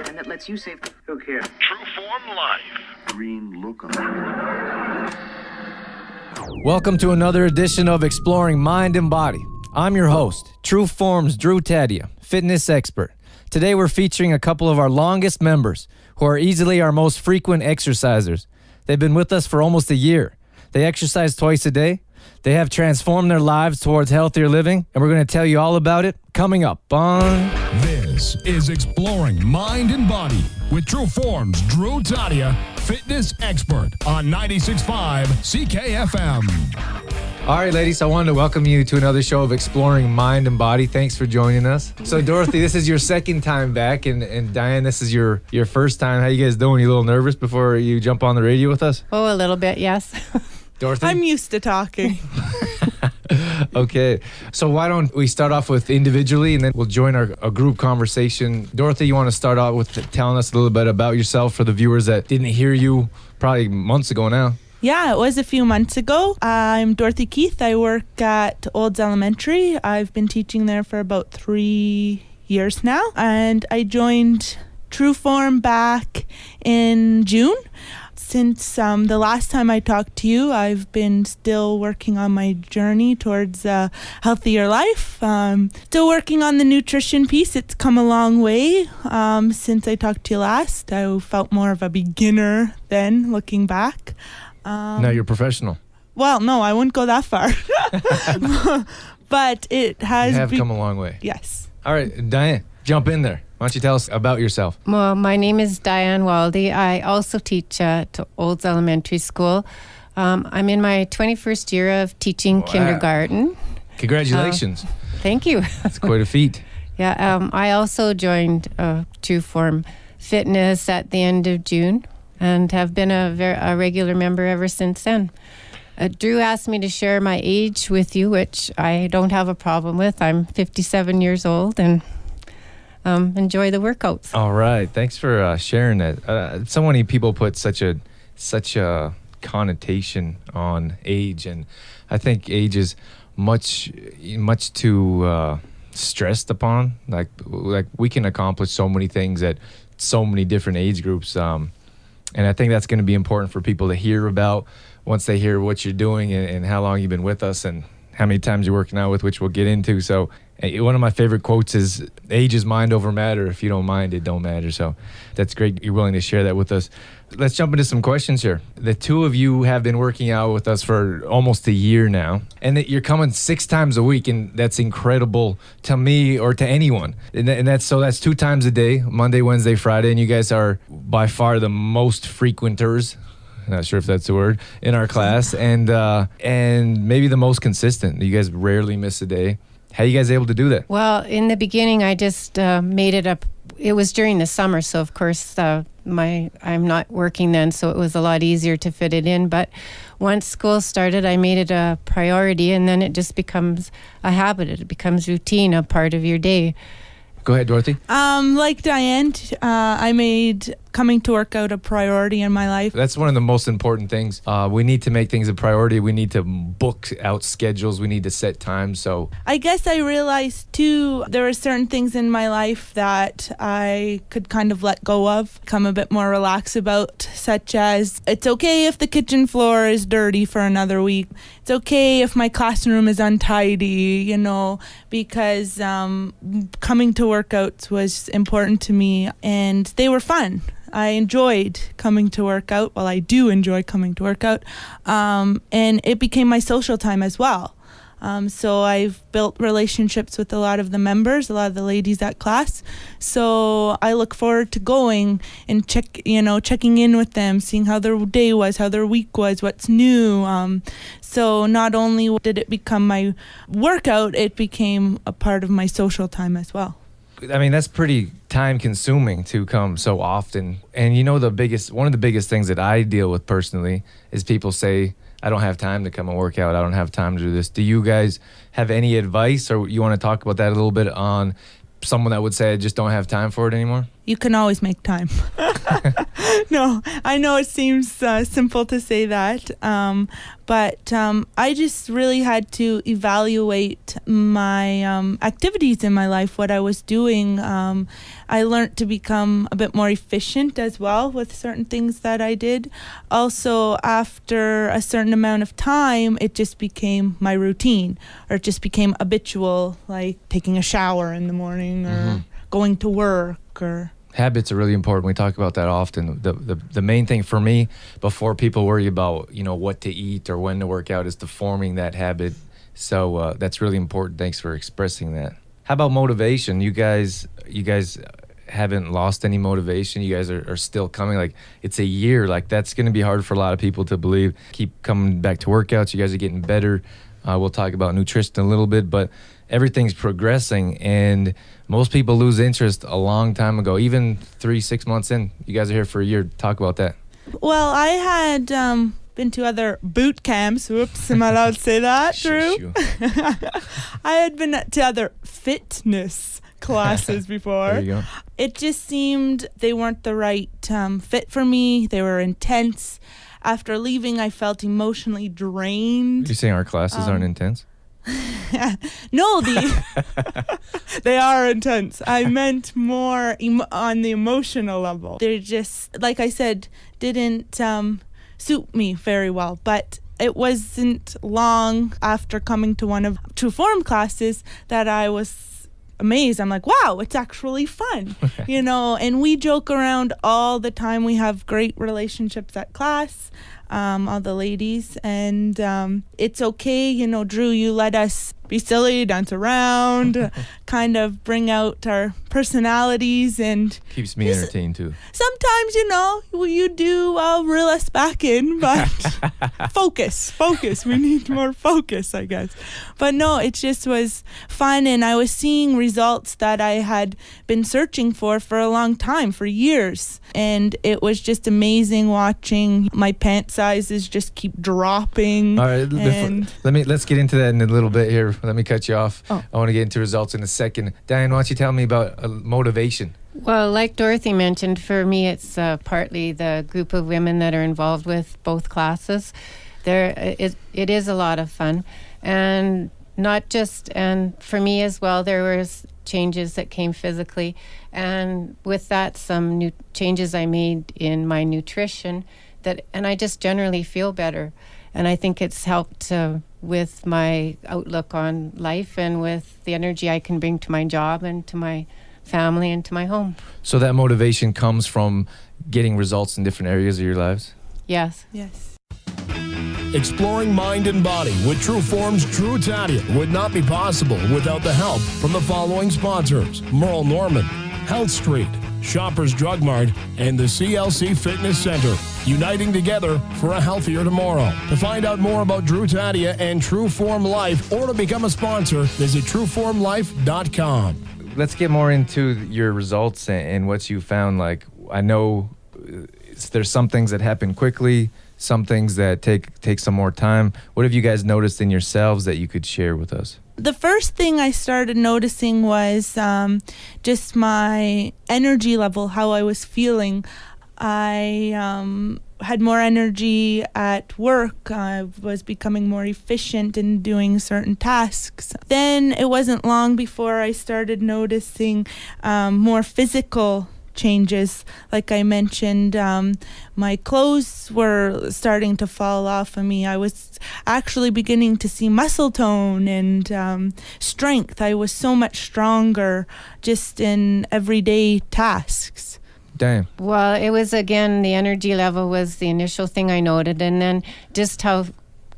and that lets you save. Look here. True Form Life. Green look on. Welcome to another edition of Exploring Mind and Body. I'm your host, True Form's Drew Tadia, fitness expert. Today we're featuring a couple of our longest members who are easily our most frequent exercisers. They've been with us for almost a year. They exercise twice a day. They have transformed their lives towards healthier living, and we're going to tell you all about it coming up on... This is Exploring Mind and Body with True Form's Drew Tadia, fitness expert on 96.5 CKFM. All right, ladies, I wanted to welcome you to another show of Exploring Mind and Body. Thanks for joining us. So, Dorothy, this is your second time back, and Diane, this is your first time. How you guys doing? You a little nervous before you jump on the radio with us? Oh, a little bit, yes. Dorothy? I'm used to talking. Okay, so why don't we start off with individually, and then we'll join a group conversation. Dorothy, you want to start out with telling us a little bit about yourself for the viewers that didn't hear you probably months ago now? Yeah, it was a few months ago. I'm Dorothy Keith. I work at Olds Elementary. I've been teaching there for about 3 years now, and I joined True Form back in June. Since the last time I talked to you, I've been still working on my journey towards a healthier life. Still working on the nutrition piece. It's come a long way since I talked to you last. I felt more of a beginner then, looking back. Now you're professional. Well, no, I wouldn't go that far. But it has... You have come a long way. Yes. All right, Diane, jump in there. Why don't you tell us about yourself? Well, my name is Diane Waldy. I also teach at Olds Elementary School. I'm in my 21st year of teaching kindergarten. Congratulations. Thank you. That's quite a feat. Yeah, I also joined True Form Fitness at the end of June and have been a regular member ever since then. Drew asked me to share my age with you, which I don't have a problem with. I'm 57 years old and enjoy the workouts. All right. Thanks for sharing that. So many people put such a connotation on age, and I think age is much too stressed upon. Like we can accomplish so many things at so many different age groups, and I think that's going to be important for people to hear about once they hear what you're doing and how long you've been with us and how many times you're working out with, which we'll get into. So one of my favorite quotes is, age is mind over matter. If you don't mind, it don't matter. So that's great you're willing to share that with us. Let's jump into some questions here. The two of you have been working out with us for almost a year now, and that you're coming 6 times a week, and that's incredible to me or to anyone. And that's 2 times a day, Monday, Wednesday, Friday, and you guys are by far the most frequenters. Not sure if that's the word, in our class, and maybe the most consistent. You guys rarely miss a day. How are you guys able to do that? Well, in the beginning, I just made it up. It was during the summer, so of course I'm not working then, so it was a lot easier to fit it in. But once school started, I made it a priority, and then it just becomes a habit. It becomes routine, a part of your day. Go ahead, Dorothy. Like Diane, I made coming to work out a priority in my life. That's one of the most important things. We need to make things a priority. We need to book out schedules. We need to set times. So I guess I realized too, there were certain things in my life that I could kind of let go of, become a bit more relaxed about, such as it's okay if the kitchen floor is dirty for another week. It's okay if my classroom is untidy, because coming to workouts was important to me, and they were fun. I enjoyed coming to work out. Well, I do enjoy coming to work out. And it became my social time as well. So I've built relationships with a lot of the members, a lot of the ladies at class. So I look forward to going and checking in with them, seeing how their day was, how their week was, what's new. So not only did it become my workout, it became a part of my social time as well. I mean, that's pretty time consuming to come so often. And one of the biggest things that I deal with personally is people say, I don't have time to come and work out. I don't have time to do this. Do you guys have any advice, or you want to talk about that a little bit on someone that would say, I just don't have time for it anymore? You can always make time. No, I know it seems simple to say that, but I just really had to evaluate my activities in my life, what I was doing. I learned to become a bit more efficient as well with certain things that I did. Also, after a certain amount of time, it just became my routine, or it just became habitual, like taking a shower in the morning or going to work or... Habits are really important. We talk about that often. The main thing for me, before people worry about, what to eat or when to work out, is to forming that habit. So that's really important. Thanks for expressing that. How about motivation? You guys haven't lost any motivation. You guys are still coming. Like, it's a year. Like, that's going to be hard for a lot of people to believe. Keep coming back to workouts. You guys are getting better. We'll talk about nutrition in a little bit, but everything's progressing, and most people lose interest a long time ago, even 3-6 months in. You guys are here for a year. Talk about that. Well, I had been to other boot camps. Whoops, am I allowed to say that, Drew? I had been to other fitness classes before. There you go. It just seemed they weren't the right fit for me. They were intense. After leaving, I felt emotionally drained. You're saying our classes aren't intense? No, they are intense. I meant more on the emotional level. They're just, like I said, didn't suit me very well. But it wasn't long after coming to one of True Form classes that I was amazed. I'm like, wow, it's actually fun, and we joke around all the time. We have great relationships at class, all the ladies, and it's okay, Drew, you let us be silly, dance around, kind of bring out our personalities, and keeps me entertained too. Sometimes, you do reel us back in, but focus. We need more focus, I guess. But no, it just was fun, and I was seeing results that I had been searching for a long time, for years. And it was just amazing watching my pant sizes just keep dropping. All right, let's get into that in a little bit here. Let me cut you off. I want to get into results in a second. Diane, why don't you tell me about motivation? Well, like Dorothy mentioned, for me, it's partly the group of women that are involved with both classes. It is a lot of fun, and for me as well, there was changes that came physically, and with that, some new changes I made in my nutrition, and I just generally feel better, and I think it's helped with my outlook on life and with the energy I can bring to my job and to my family and to my home. So that motivation comes from getting results in different areas of your lives? Yes. Exploring mind and body with True Form's Drew Tadia would not be possible without the help from the following sponsors: Merle Norman, Health Street, Shoppers Drug Mart, and the CLC Fitness Center, uniting together for a healthier tomorrow. To find out more about Drew Tadia and True Form Life, or to become a sponsor, visit trueformlife.com. Let's get more into your results and what you found. Like, I know there's some things that happen quickly, some things that take some more time. What have you guys noticed in yourselves that you could share with us? The first thing I started noticing was just my energy level, how I was feeling. I had more energy at work. I was becoming more efficient in doing certain tasks. Then it wasn't long before I started noticing more physical changes. Like I mentioned, my clothes were starting to fall off of me. I was actually beginning to see muscle tone and strength. I was so much stronger just in everyday tasks. Damn. Well, it was, again, the energy level was the initial thing I noted, and then just how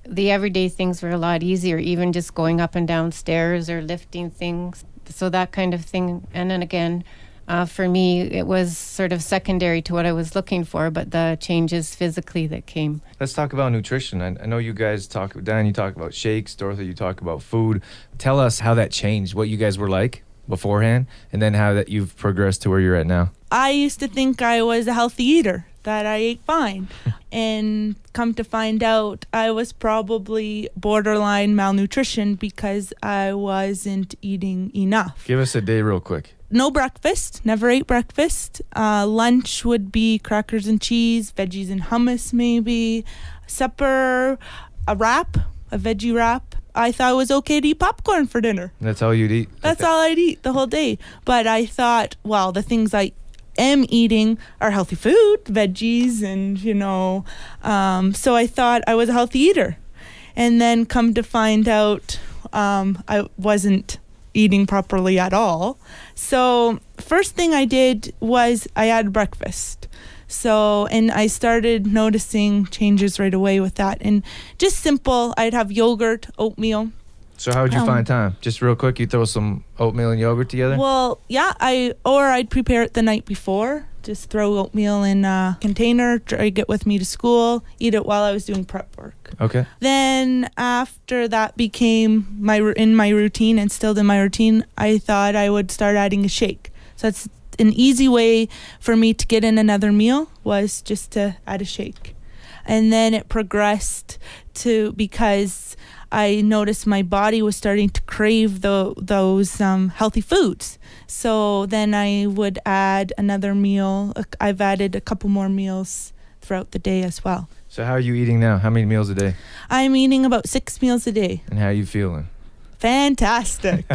the everyday things were a lot easier, even just going up and down stairs or lifting things. So that kind of thing. And then again, for me, it was sort of secondary to what I was looking for, but the changes physically that came. Let's talk about nutrition. I know you guys talk, Dan, you talk about shakes, Dorothy, you talk about food. Tell us how that changed, what you guys were like beforehand, and then how that you've progressed to where you're at now. I used to think I was a healthy eater, that I ate fine. And come to find out, I was probably borderline malnutrition because I wasn't eating enough. Give us a day real quick. No breakfast, never ate breakfast. Lunch would be crackers and cheese, veggies and hummus maybe. Supper, a veggie wrap. I thought it was okay to eat popcorn for dinner. That's all you'd eat? That's all I'd eat the whole day. But I thought, well, the things I am eating are healthy food, veggies, and, so I thought I was a healthy eater. And then come to find out I wasn't eating properly at all. So first thing I did was I had breakfast. And I started noticing changes right away with that. And just simple, I'd have yogurt, oatmeal. So how would you find time? Just real quick, you throw some oatmeal and yogurt together? Well, yeah, I'd prepare it the night before. Just throw oatmeal in a container, drag it with me to school, eat it while I was doing prep work. Okay. Then after that became in my routine, instilled in my routine, I thought I would start adding a shake. So that's an easy way for me to get in another meal, was just to add a shake. And then it progressed to, because I noticed my body was starting to crave those healthy foods. So then I would add another meal. I've added a couple more meals throughout the day as well. So how are you eating now? How many meals a day? I'm eating about 6 meals a day. And how are you feeling? Fantastic.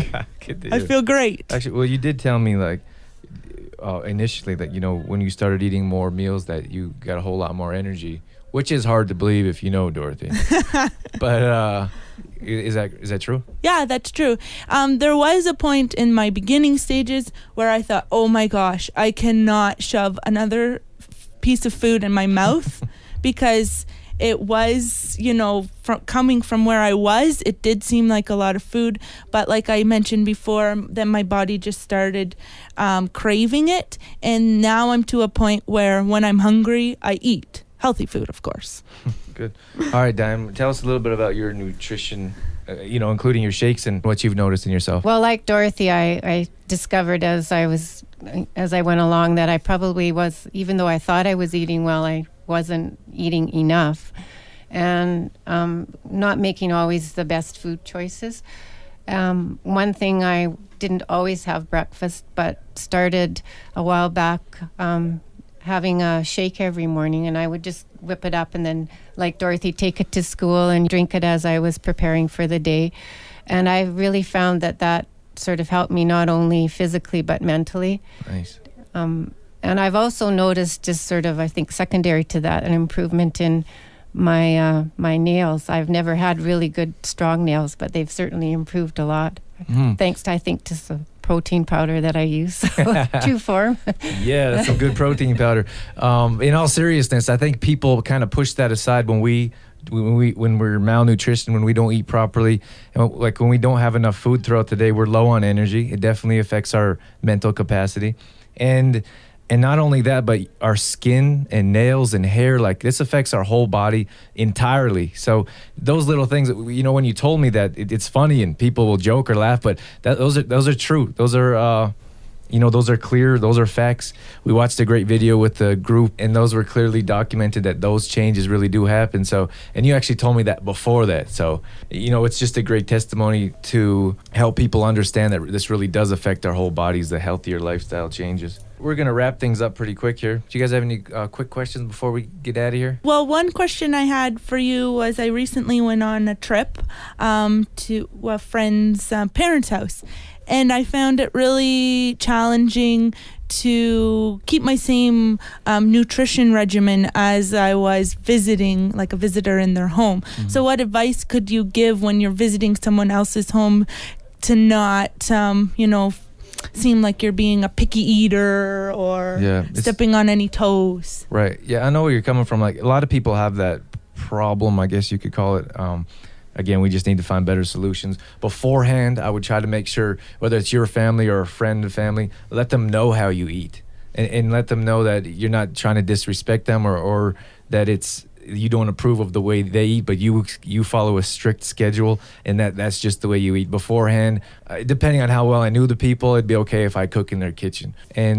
Good to I hear. feel great. Actually, well, you did tell me initially that, when you started eating more meals that you got a whole lot more energy, which is hard to believe if you know Dorothy. But is that true? Yeah, that's true. There was a point in my beginning stages where I thought, oh my gosh, I cannot shove another piece of food in my mouth because it was, coming from where I was, it did seem like a lot of food. But like I mentioned before, then my body just started craving it. And now I'm to a point where when I'm hungry, I eat. Healthy food, of course. Good. All right, Diane, tell us a little bit about your nutrition, including your shakes and what you've noticed in yourself. Well, like Dorothy, I discovered as I went along that I probably was, even though I thought I was eating well, I wasn't eating enough, and not making always the best food choices. One thing, I didn't always have breakfast, but started a while back having a shake every morning, and I would just whip it up and then, like Dorothy, take it to school and drink it as I was preparing for the day. And I really found that sort of helped me not only physically but mentally. Nice. And I've also noticed, just sort of, I think secondary to that, an improvement in my nails. I've never had really good strong nails, but they've certainly improved a lot. Thanks to, I think, to some protein powder that I use. True form. Yeah, that's some good protein powder. In all seriousness, I think people kind of push that aside when we're malnutrition, when we don't eat properly, and like when we don't have enough food throughout the day, we're low on energy. It definitely affects our mental capacity. And not only that, but our skin and nails and hair, like this affects our whole body entirely. So those little things, when you told me that, it's funny and people will joke or laugh, but those are true. Those are, those are clear. Those are facts. We watched a great video with the group, and those were clearly documented that those changes really do happen. So, and you actually told me that before that. So, it's just a great testimony to help people understand that this really does affect our whole bodies, the healthier lifestyle changes. We're going to wrap things up pretty quick here. Do you guys have any quick questions before we get out of here? Well, one question I had for you was, I recently went on a trip to a friend's parents' house, and I found it really challenging to keep my same nutrition regimen as I was visiting, like a visitor in their home. Mm-hmm. So what advice could you give when you're visiting someone else's home to not, seem like you're being a picky eater or stepping on any toes? Right. Yeah, I know where you're coming from. Like, a lot of people have that problem, I guess you could call it. Again, we just need to find better solutions. Beforehand, I would try to make sure, whether it's your family or a friend of family, let them know how you eat. And let them know that you're not trying to disrespect them or that you don't approve of the way they eat, but you follow a strict schedule, and that's just the way you eat. Beforehand, depending on how well I knew the people, it'd be okay if I cook in their kitchen. And